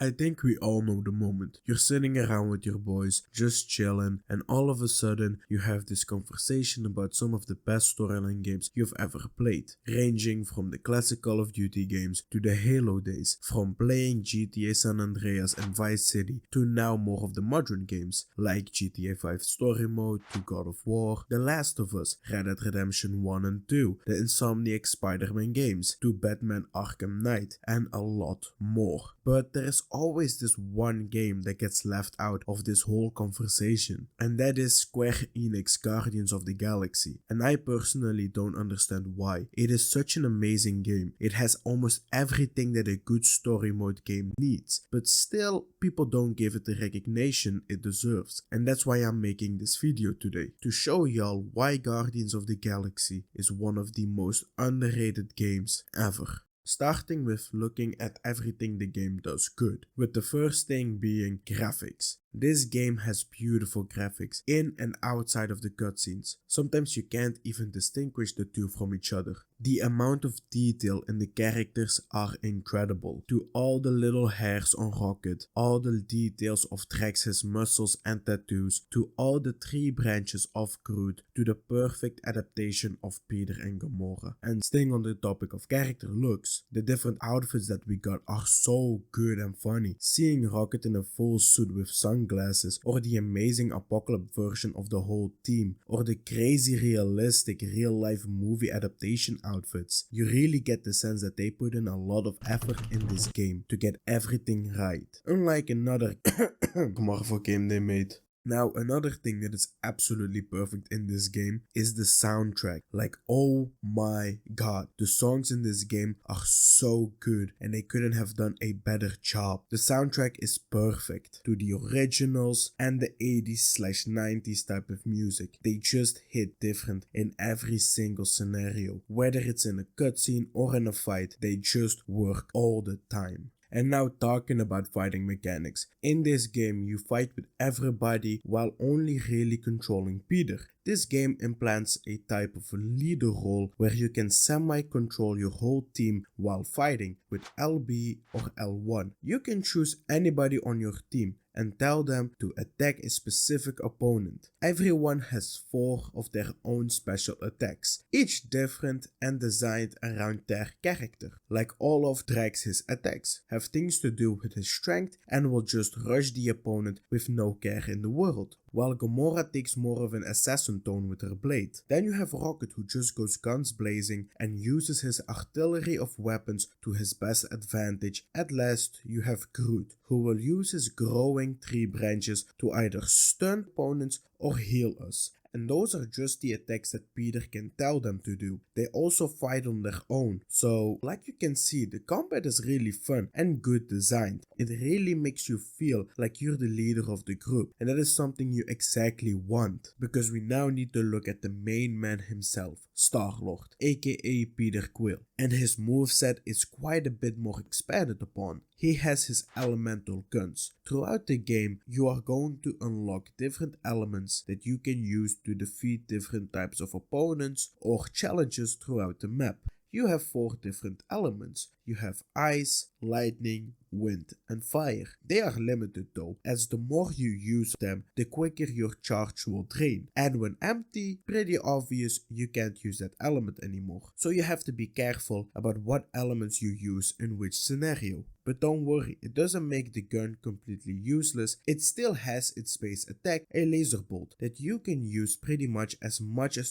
I think we all know the moment. You're sitting around with your boys, just chilling, and all of a sudden you have this conversation about some of the best storyline games you've ever played, ranging from the classic Call of Duty games to the Halo days, from playing GTA San Andreas and Vice City to now more of the modern games like GTA 5 Story Mode to God of War, The Last of Us, Red Dead Redemption 1 and 2, the Insomniac Spider-Man games, to Batman Arkham Knight, and a lot more. But there is always this one game that gets left out of this whole conversation, and that is Square Enix Guardians of the Galaxy, and I personally don't understand why. It is such an amazing game. It has almost everything that a good story mode game needs, but still people don't give it the recognition it deserves, and that's why I'm making this video today, to show y'all why Guardians of the Galaxy is one of the most underrated games ever. Starting with looking at everything the game does good, with the first thing being graphics. This game has beautiful graphics in and outside of the cutscenes. Sometimes you can't even distinguish the two from each other. The amount of detail in the characters are incredible. To all the little hairs on Rocket, all the details of Drax's muscles and tattoos, to all the tree branches of Groot, to the perfect adaptation of Peter and Gamora. And staying on the topic of character looks, the different outfits that we got are so good and funny. Seeing Rocket in a full suit with sunglasses, or the amazing Apocalypse version of the whole team, or the crazy realistic real-life movie adaptation outfits. You really get the sense that they put in a lot of effort in this game to get everything right. Unlike another Marvel game they made. Now, another thing that is absolutely perfect in this game is the soundtrack. Like, oh my god, the songs in this game are so good and they couldn't have done a better job. The soundtrack is perfect to the originals and the 80s/90s type of music. They just hit different in every single scenario. Whether it's in a cutscene or in a fight, they just work all the time. And now talking about fighting mechanics. In this game you fight with everybody while only really controlling Peter. This game implants a type of leader role where you can semi-control your whole team while fighting with LB or L1. You can choose anybody on your team and tell them to attack a specific opponent. Everyone has 4 of their own special attacks, each different and designed around their character. Like all of Drax's attacks have things to do with his strength and will just rush the opponent with no care in the world, while Gamora takes more of an assassin tone with her blade. Then you have Rocket, who just goes guns blazing and uses his artillery of weapons to his best advantage. At last you have Groot, who will use his growing tree branches to either stun opponents or heal us. And those are just the attacks that Peter can tell them to do. They also fight on their own. So, like you can see, the combat is really fun and good designed. It really makes you feel like you're the leader of the group. And that is something you exactly want. Because we now need to look at the main man himself, Star-Lord, aka Peter Quill. And his moveset is quite a bit more expanded upon. He has his elemental guns. Throughout the game, you are going to unlock different elements that you can use to defeat different types of opponents or challenges throughout the map. You have 4 different elements. You have ice, lightning, wind and fire. They are limited though, as the more you use them, the quicker your charge will drain. And when empty, pretty obvious you can't use that element anymore. So you have to be careful about what elements you use in which scenario. But don't worry, it doesn't make the gun completely useless. It still has its base attack, a laser bolt, that you can use pretty much as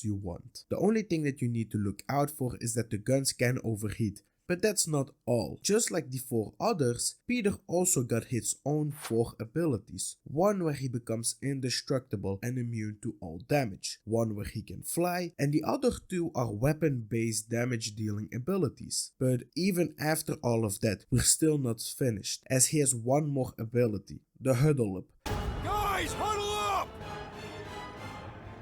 you want. The only thing that you need to look out for is that the guns can overheat. But that's not all. Just like the 4 others, Peter also got his own 4 abilities. One where he becomes indestructible and immune to all damage. One where he can fly, and the other 2 are weapon-based damage dealing abilities. But even after all of that, we're still not finished, as he has one more ability, the Huddle Up. Guys, huddle up!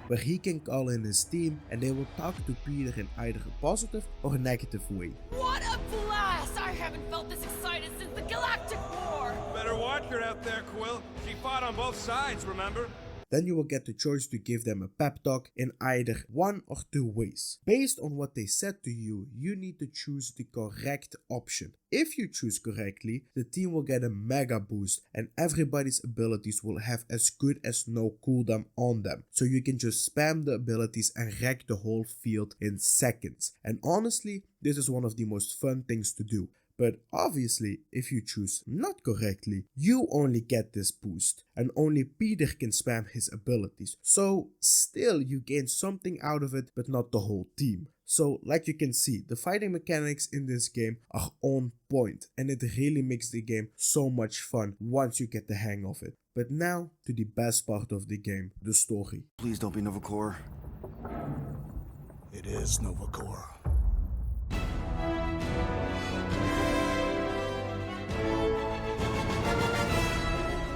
Where he can call in his team and they will talk to Peter in either a positive or negative way. What a blast! I haven't felt this excited since the Galactic War! Better watch her out there, Quill. She fought on both sides, remember? then you will get the choice to give them a pep talk in either one or two ways. Based on what they said to you, you need to choose the correct option. If you choose correctly, the team will get a mega boost and everybody's abilities will have as good as no cooldown on them. So you can just spam the abilities and wreck the whole field in seconds. And honestly, this is one of the most fun things to do. But obviously, if you choose not correctly, you only get this boost and only Peter can spam his abilities. So still you gain something out of it, but not the whole team. So like you can see, the fighting mechanics in this game are on point and it really makes the game so much fun once you get the hang of it. But now to the best part of the game, the story. Please don't be Nova Corps. It is Nova Corps.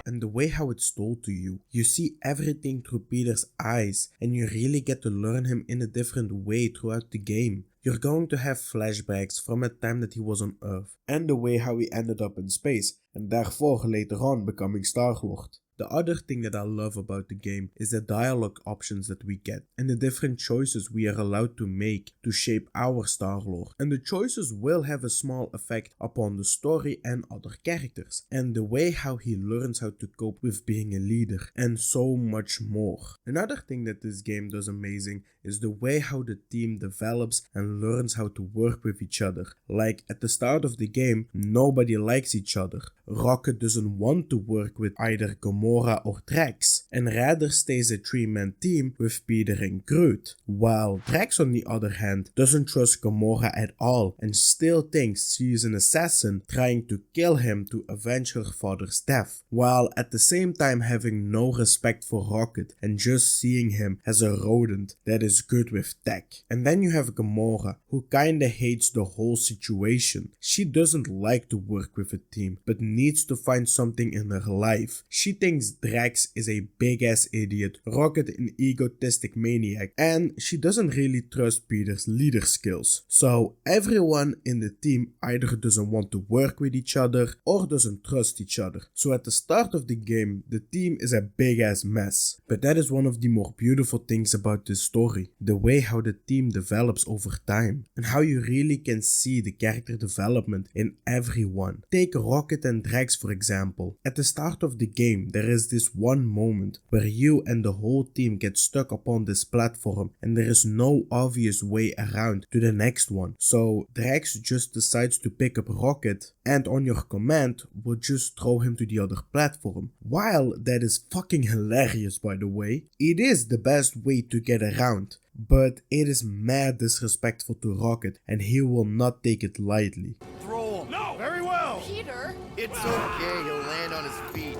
And the way how it's told to you, you see everything through Peter's eyes and you really get to learn him in a different way throughout the game. You're going to have flashbacks from a time that he was on Earth and the way how he ended up in space and therefore later on becoming Star-Lord. The other thing that I love about the game is the dialogue options that we get and the different choices we are allowed to make to shape our Star-Lord. And the choices will have a small effect upon the story and other characters and the way how he learns how to cope with being a leader and so much more. Another thing that this game does amazing is the way how the team develops and learns how to work with each other. Like at the start of the game, nobody likes each other. Rocket doesn't want to work with either Gamora or Drax and rather stays a 3-man team with Peter and Groot. While Drax on the other hand doesn't trust Gamora at all and still thinks she is an assassin trying to kill him to avenge her father's death. While at the same time having no respect for Rocket and just seeing him as a rodent that is good with tech. And then you have Gamora who kinda hates the whole situation. She doesn't like to work with a team but needs to find something in her life. She thinks Drax is a big ass idiot, Rocket an egotistic maniac, and she doesn't really trust Peter's leader skills. So everyone in the team either doesn't want to work with each other or doesn't trust each other. So at the start of the game, the team is a big ass mess. But that is one of the more beautiful things about this story. The way how the team develops over time and how you really can see the character development in everyone. Take Rocket and Drax for example. At the start of the game, there is this one moment where you and the whole team get stuck upon this platform and there is no obvious way around to the next one. So Drax just decides to pick up Rocket and on your command will just throw him to the other platform. While that is fucking hilarious by the way, it is the best way to get around. But it is mad disrespectful to Rocket and he will not take it lightly. Throw him. No! Very well! Peter? It's okay, he'll land on his feet.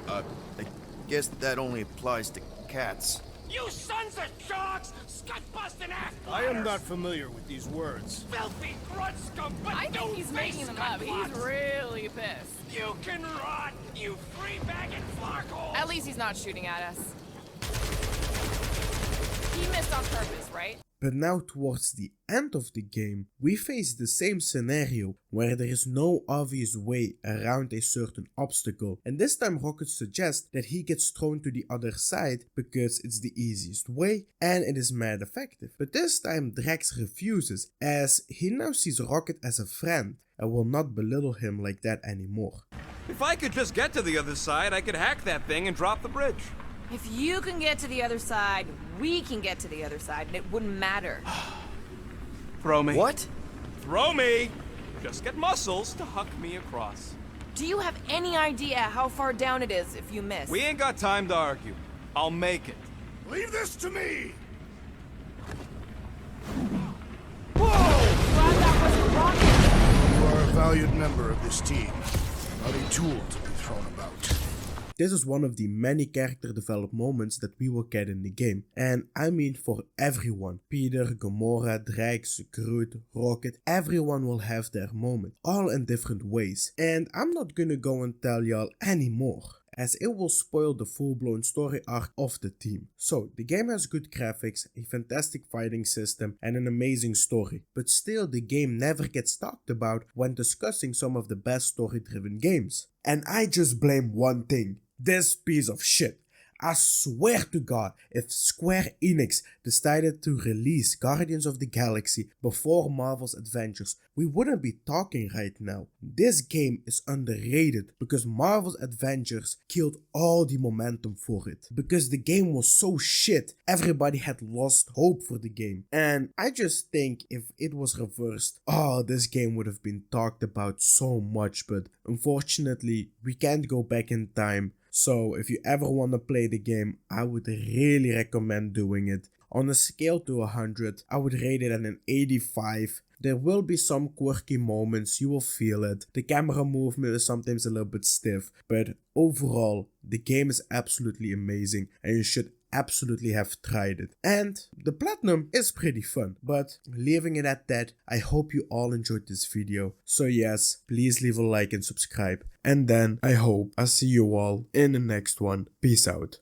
I guess that only applies to cats. You sons of sharks! Scut-busting ass! I am not familiar with these words. Filthy grunt scum! But I think he's making them up. He's really pissed. You can rot, you free-bagging flarkhole! At least he's not shooting at us. He missed on purpose, right? But now towards the end of the game, we face the same scenario where there is no obvious way around a certain obstacle and this time Rocket suggests that he gets thrown to the other side because it's the easiest way and it is mad effective. But this time Drax refuses as he now sees Rocket as a friend and will not belittle him like that anymore. If I could just get to the other side, I could hack that thing and drop the bridge. If you can get to the other side, we can get to the other side, and it wouldn't matter. Throw me. What? Throw me! Just get muscles to huck me across. Do you have any idea how far down it is if you miss? We ain't got time to argue. I'll make it. Leave this to me! Glad that wasn't Rocket. You are a valued member of this team, not a tool to be thrown about. This is one of the many character development moments that we will get in the game. And I mean for everyone. Peter, Gamora, Drax, Groot, Rocket, everyone will have their moment. All in different ways. And I'm not gonna go and tell y'all anymore, as it will spoil the full-blown story arc of the team. So, the game has good graphics, a fantastic fighting system, and an amazing story. But still, the game never gets talked about when discussing some of the best story-driven games. And I just blame one thing. This piece of shit. I swear to God, if Square Enix decided to release Guardians of the Galaxy before Marvel's Adventures, we wouldn't be talking right now. This game is underrated because Marvel's Adventures killed all the momentum for it. Because the game was so shit, everybody had lost hope for the game. And I just think if it was reversed, this game would have been talked about so much, but unfortunately, we can't go back in time. So if you ever want to play the game, I would really recommend doing it. On a scale to 100, I would rate it at an 85. There will be some quirky moments, you will feel it. The camera movement is sometimes a little bit stiff, but overall, the game is absolutely amazing and you should absolutely have tried it. And the platinum is pretty fun, but leaving it at that, I hope you all enjoyed this video. So yes, please leave a like and subscribe. And then I hope I see you all in the next one. Peace out.